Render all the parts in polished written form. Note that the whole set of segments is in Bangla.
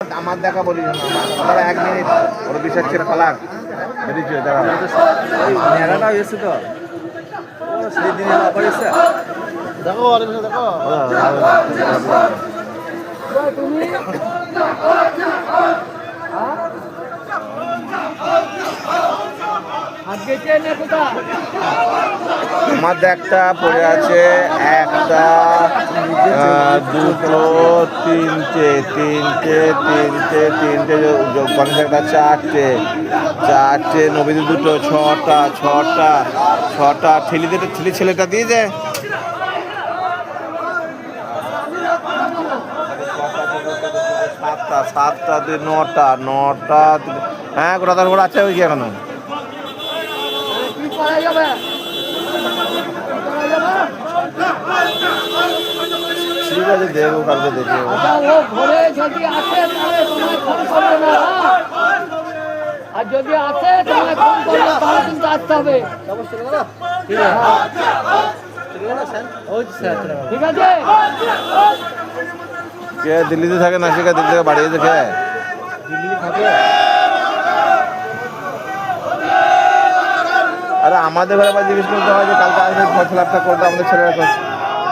আমার দেখা বলি না দাদা, 1 মিনিট ওর বিশ্বাস ছেড়ে ফালাক বেরিয়েছে দাদা। মেলাটা হয়েছে তো সেই দিনে আবার এসে দেখো আর দেখো তুমি আমার একটা পড়ে আছে, একটা দুটো তিনটে গণেশ একটা চারটে নবীদের দুটো ছটা ঠেলি ছেলেটা দিয়ে যায়। সাতটা দিয়ে নটা হ্যাঁ গোটা ঘোড়া আছে ওই কি এখন ঠিক আছে দেখবো কালকে দেখবো। আর যদি আসে তোমায় ফোন করবে তাহলে কিন্তু আসতে হবে। ঠিক আছে কে দিল্লিতে থাকে না সে দিল্লি থেকে বাড়ি দেখে দিল্লি থাকে। আরে আমাদের ঘরে আবার জিজ্ঞেস করতে হয় যে কালকে আসবে ফসলাপটা করতে আমাদের ছেলেরা করছে।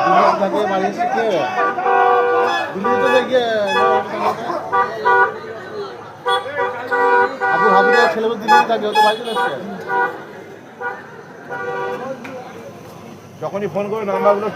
দিল্লি থাকে বাড়ি শিখে দিল্লিতে তো দেখে হাবুদের ছেলে দিল্লি থাকে ও তো বাড়ি চলে আসছে। যখনই ফোন করে নাম্বারগুলো